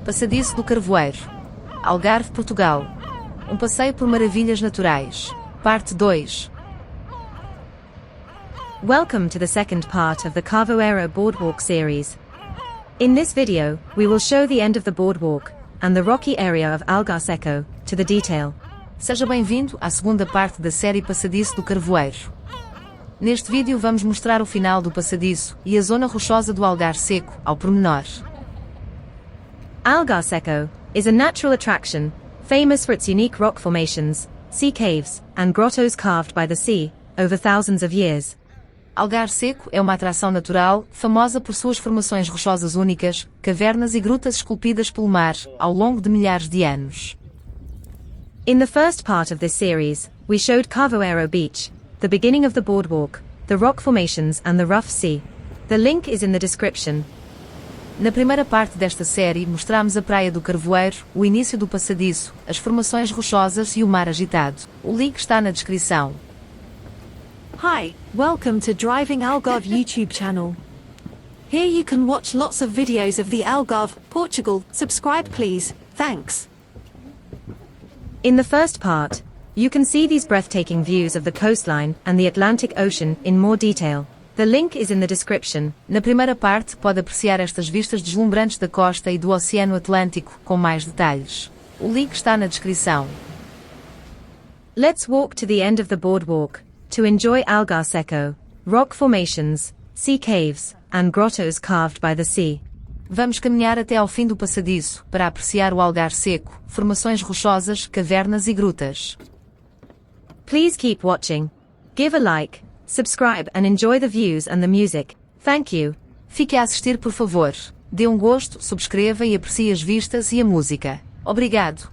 Passadiço do Carvoeiro, Algarve Portugal. Um passeio por maravilhas naturais. Parte 2. Welcome to the second part of the Carvoeiro Boardwalk series. In this video, we will show the end of the boardwalk and the rocky area of Algar Seco to the detail. Seja bem-vindo à segunda parte da série Passadiço do Carvoeiro. Neste vídeo vamos mostrar o final do passadiço e a zona rochosa do Algar Seco ao pormenor. Algar Seco is a natural attraction, famous for its unique rock formations, sea caves, and grottos carved by the sea, over thousands of years. Algar Seco é uma atração natural, famosa por suas formações rochosas únicas, cavernas e grutas esculpidas pelo mar, ao longo de milhares de anos. In the first part of this series, we showed Carvoeiro Beach, the beginning of the boardwalk, the rock formations and the rough sea. The link is in the description. Na primeira parte desta série mostramos a praia do Carvoeiro, o início do passadiço, as formações rochosas e o mar agitado. O link está na descrição. Hi, welcome to Driving Algarve YouTube channel. Here you can watch lots of videos of the Algarve, Portugal. Subscribe please, thanks. In the first part, you can see these breathtaking views of the coastline and the Atlantic Ocean in more detail. The link is in the description. Na primeira parte pode apreciar estas vistas deslumbrantes da costa e do Oceano Atlântico com mais detalhes. O link está na descrição. Let's walk to the end of the boardwalk to enjoy Algar Seco, rock formations, sea caves, and grottos carved by the sea. Vamos caminhar até ao fim do passadiço para apreciar o Algar Seco, formações rochosas, cavernas e grutas. Please keep watching. Give a like, subscribe and enjoy the views and the music. Thank you. Fique a assistir por favor. Dê um gosto, subscreva e aprecie as vistas e a música. Obrigado.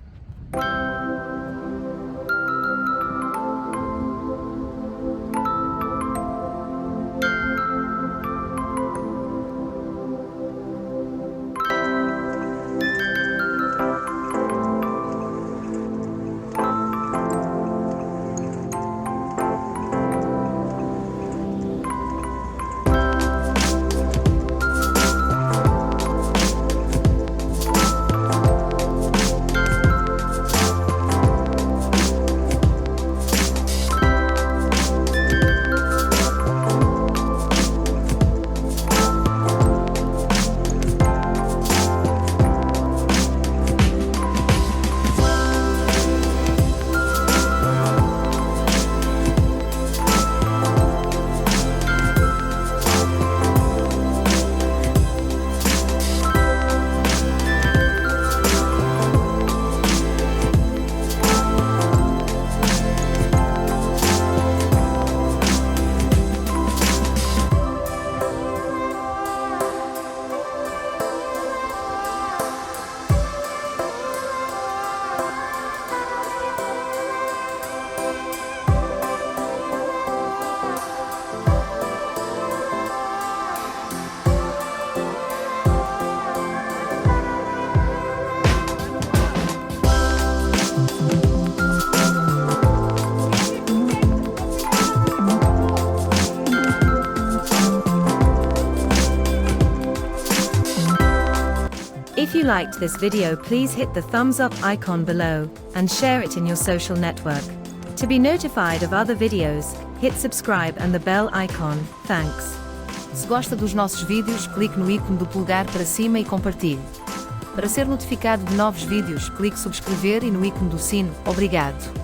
If you liked this video, please hit the thumbs up icon below and share it in your social network. To be notified of other videos, hit subscribe and the bell icon. Thanks. Se gosta dos nossos vídeos, clique no ícone do polegar para cima e compartilhe. Para ser notificado de novos vídeos, clique subscrever e no ícone do sino. Obrigado.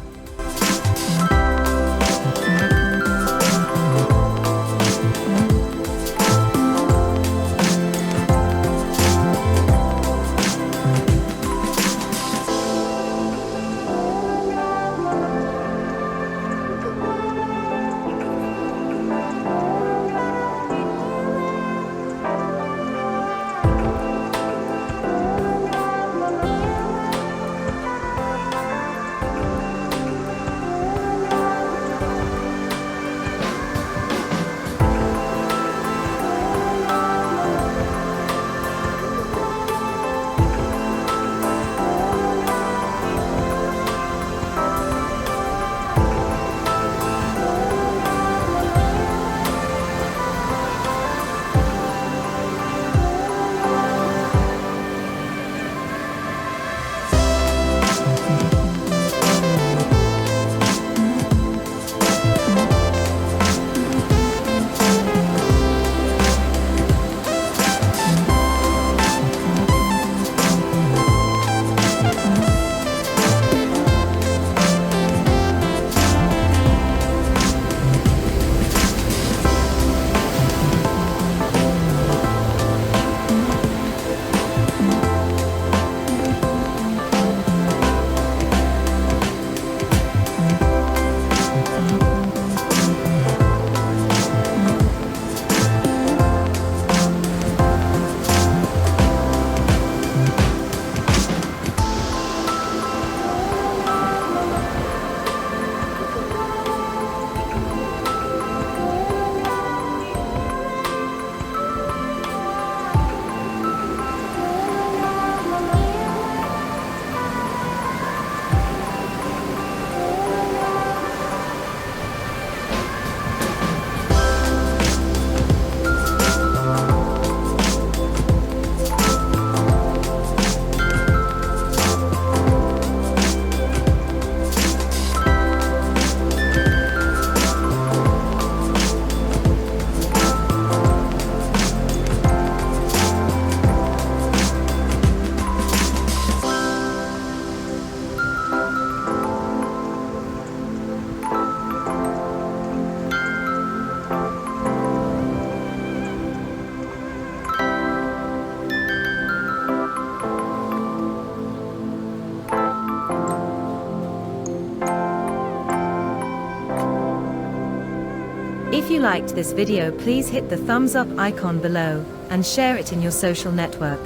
If you liked this video, please hit the thumbs up icon below and share it in your social network.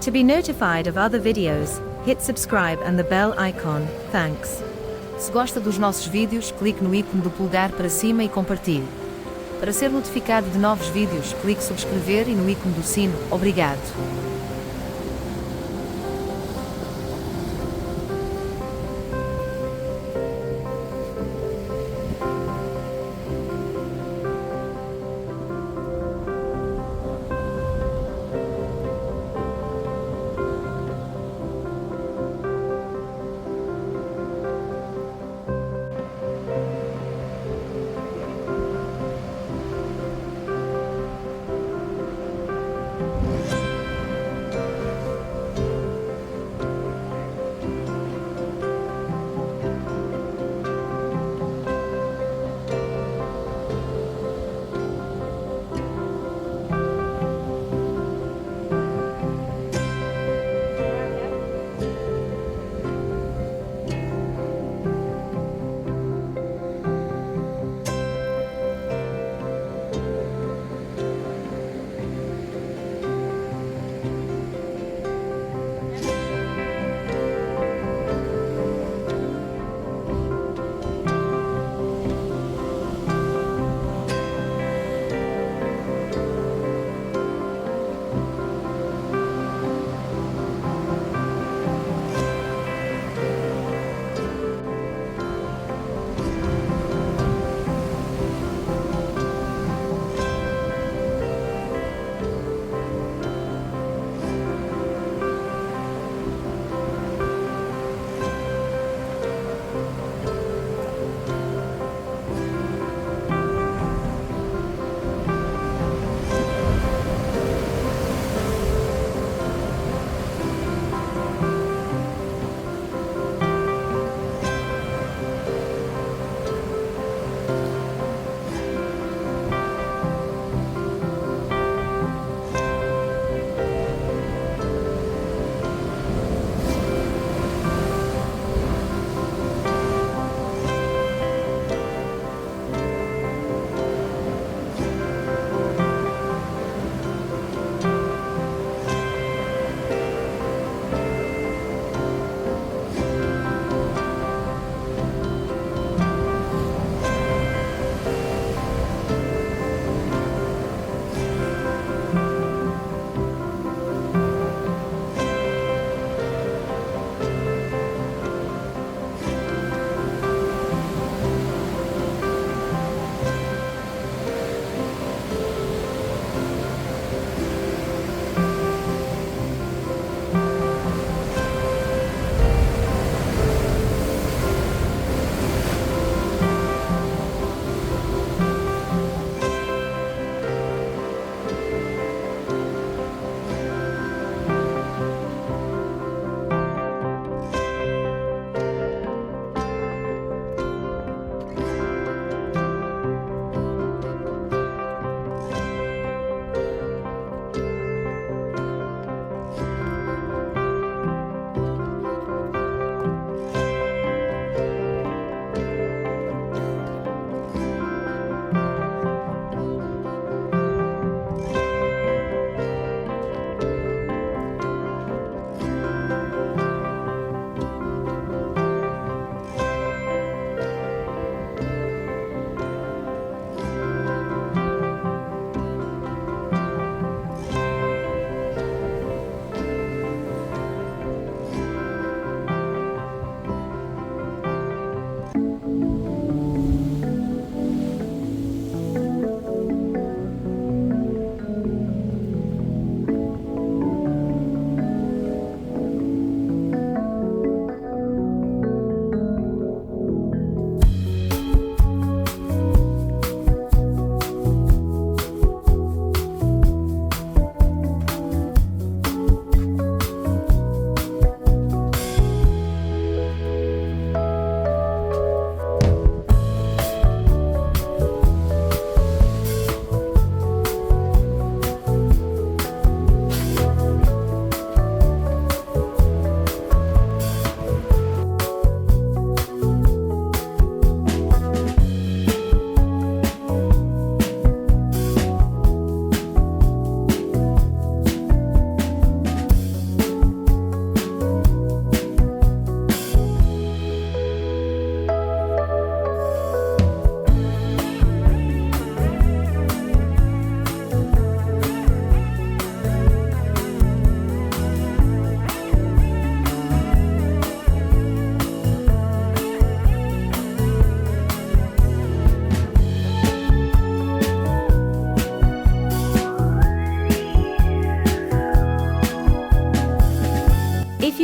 To be notified of other videos, hit subscribe and the bell icon. Thanks. Se gosta dos nossos vídeos, clique no ícone do polegar para cima e compartilhe. Para ser notificado de novos vídeos, clique subscrever e no ícone do sino. Obrigado.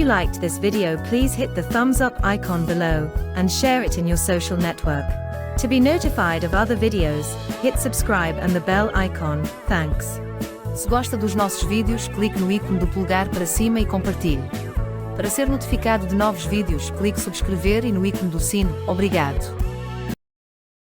you liked this video, please hit the thumbs up icon below and share it in your social network. To be notified of other videos, hit subscribe and the bell icon. Thanks. Se gosta dos nossos vídeos, clique no ícone do polegar para cima e compartilhe. Para ser notificado de novos vídeos, clique subscrever e no ícone do sino. Obrigado.